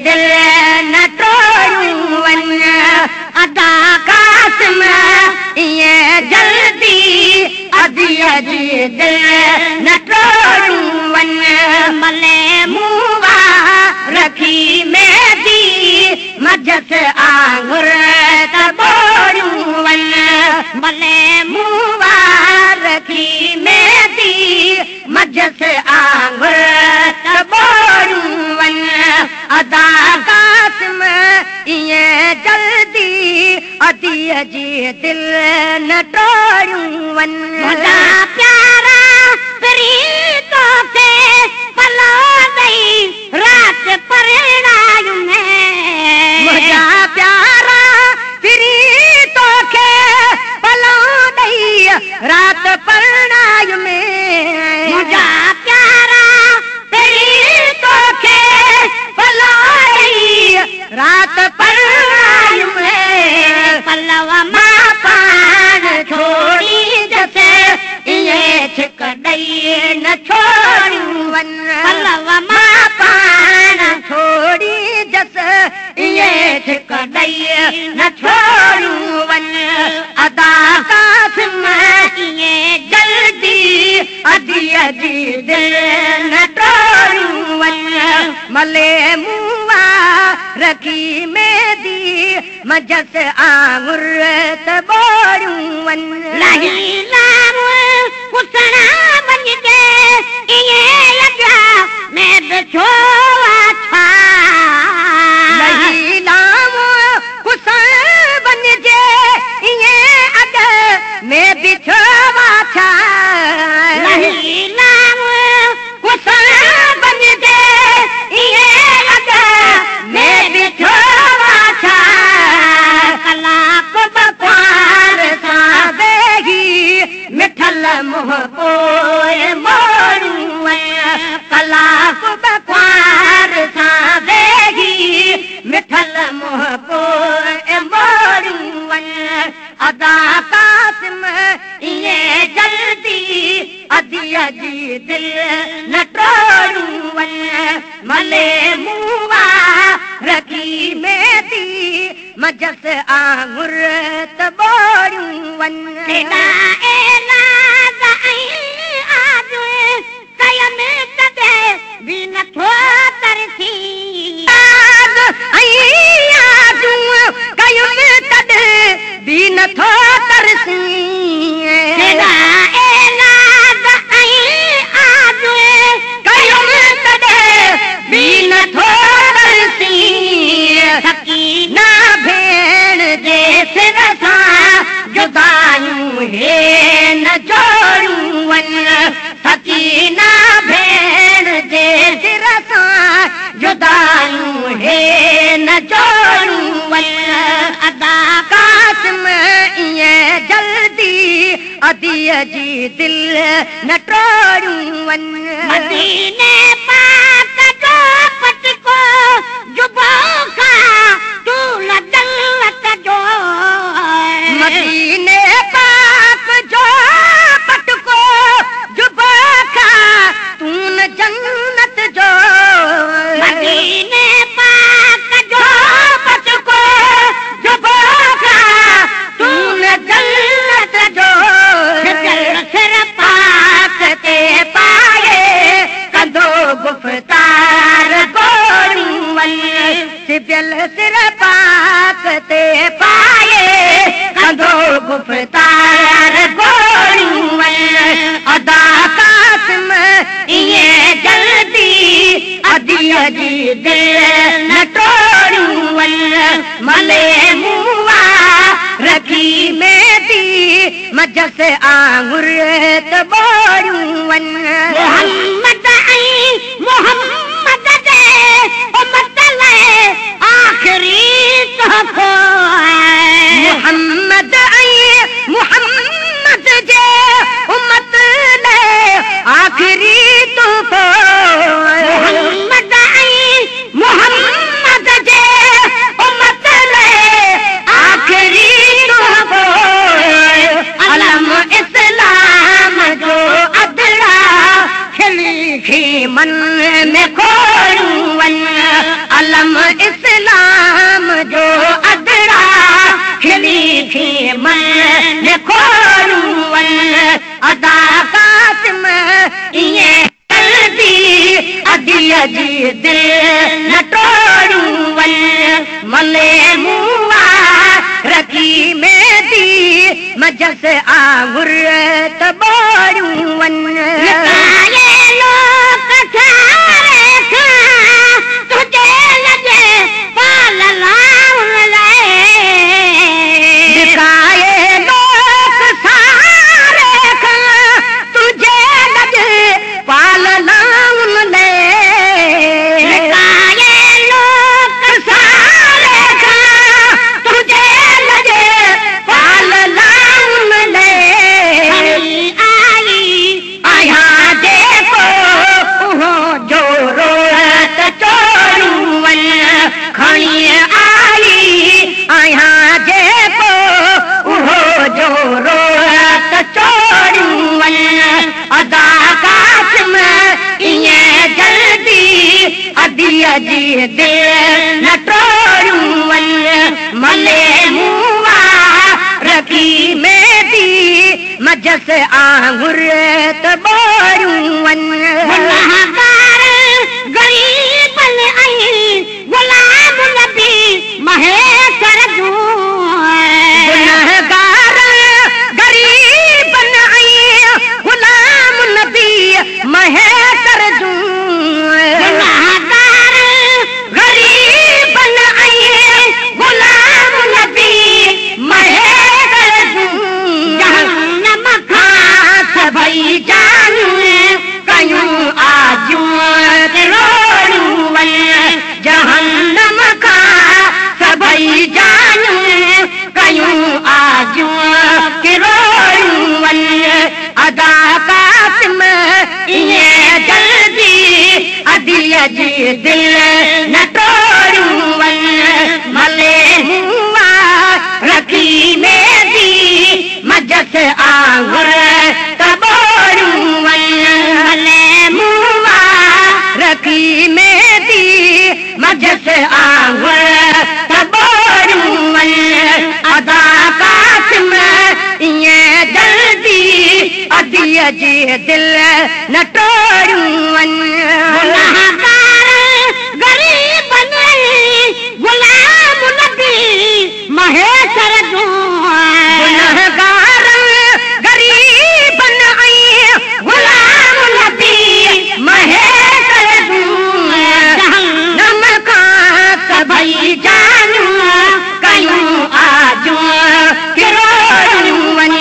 दिल न तोड़ूं वन अदा कासिम ये जल्दी अदिया जी दिल न तोड़ूं वन मले मुआ रखी मेदी मजस आंगुर तबोड़ूं वन मले मुआ रखी मेदी मजस आंगुर तबोड़ूं वन अदा कासिम ये जल्दी अदिया जी दिल न तोड़ूं वन मुझा प्यारा प्रीतों से पलो गई रात परिणाम में मुझा प्यारा प्रीतों के पलो गई रात परिणाम में मुझा प्यारा प्रीतों के पलो गई रात परिणाम में पलवा माँ पान छोड़ी जैसे ये छिक दई न छोड़ूं वन पलवा माँ पान छोड़ी जैसे ये छिक दई न छोड़ूं वन अदा कासिम ये जल्दी अदिया जी दिल न तोड़ूं वन मले मुआ रखी मेदी मजस आंगुर तबोड़ूं वन नहीं लाम कुसना बन के ये लगा मैं बिछोआ था नहीं लाम कुसना बन के ये अगर मैं बिछोआ था नहीं लाम कुसना बन के ये अगर मैं बिछोआ था कला को बकवार सा देगी मिठल मुँह पोए मोड़ूं कला को बकवार सा देगी मिठल मुँह पोए मोड़ूं अदा कासिम ये जल्दी अदिया जी दिल न तोड़ूं वन मले मुआ रखी मेदी मजस आंगुर तबोड़ूं वन तेरा एलाज आज कयम कदे भी न थो तरसी आज कयम कदे भी न थो तरसी तेरा एलाज आज कयम कदे भी न थो तरसी सकीना भेण जे सिर सां जुदायूं हे न जोड़ूं वन सकीना भेण जे सिर सां जुदायूं हे न जोड़ूं वन अदा कासिम ये जल्दी अदिया जी दिल न तोड़ूं वन मदीने पाक जो पट को जुबो का तू लदलत जो मदीने पाक जो पट को जुबो का तू न जन्नत जो मदीने पाक जो पट को जुबो का तू न जन्नत जो सिर पाक ते पाए कंधो गुफ्तार गोड़ूं वन सिबियल सिर पाक ते पाए कंधो गुफ्तार गोड़ूं वन अदा कासिम ये जल्दी अदिया जी दिल न तोड़ूं वन मले मुआ रखी मेदी मजस आंगुर तबोड़ूं वन मोहम्मद मोहम्मद दे उम्मत ले आखिरी तोहफो मोहम्मद मोहम्मद जे उम्मत ले आखिरी तोहफो मोहम्मद मोहम्मद जे उम्मत ले आखिरी तोहफो अलम इस्लाम जो अदला खिली खी मन में खोड़ूं वन मजस आंगुर त बोरियूं वञ लोक सारे खां तुझे लॻे पाल लाउन लाइ लोक सारे खां तुझे लॻे पाल लाउन लाइ लोक सारे खां तुझे लॻे पाल लाउन लाइ आया जेको उहो जोरो त चोरियूं वञ खणी आई आया जेको उहो जोरो त चोरियूं वञ अदा कासिम ईअं जल्दी अदीअ जी दिल न टोरियूं वञ मले मुआ रखी में दी मजस आंगुर त बोरियूं वञ गुनाहगार गरीबन ऐं गुलाम नबी महेश्वर जूं गुनाहगार गरीबन ऐं गुलाम नबी महेश्वर जूं गुनाहगार गरीबन ऐं गुलाम नबी महेश्वर जूं जहन्नम खां सभई जानूं कयूं आजूं रोड़ूं वञ जहन्नम खां सभई जानूं कयूं आजूं रोड़ूं वञ अदा कासिम ईअं जल्दी अदीअ जी दिल न टोरियूं वञ मले मुआ रखी में दी मजस आंगुर त बोरियूं वञ मले मुआ रखी में दी मजस आंगुर त बोरियूं वञ अदा कासिम ईअं जल्दी अदीअ जी दिल न टोरियूं वञ गुनाहगार गरीबन गुलाम नबी महेश्वर जूं गुनाहगार गरीबन ऐं गुलाम नबी महेश्वर जूं जहन्नम खां सभई जानूं कयूं आजूं रोड़ूं वञ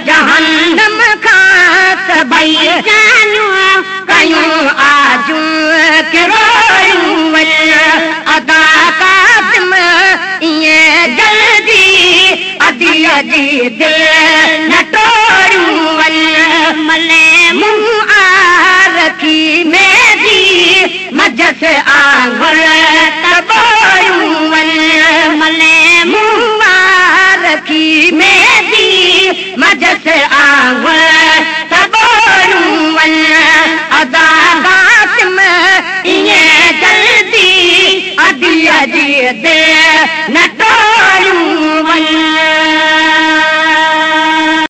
जहन्नम खां सभई जानूं कयूं आजूं रोड़ूं वञ अदा कासिम ईअं जल्दी अदीअ जी दिल न टोरियूं वञ मले मुंह रखी में दी मजस आंगुर त बोरियूं वञ मले मुंह रखी में दी मजस आंगुर त बोरियूं वञ अदा कासिम ईअं जल्दी अदीअ जी दिल न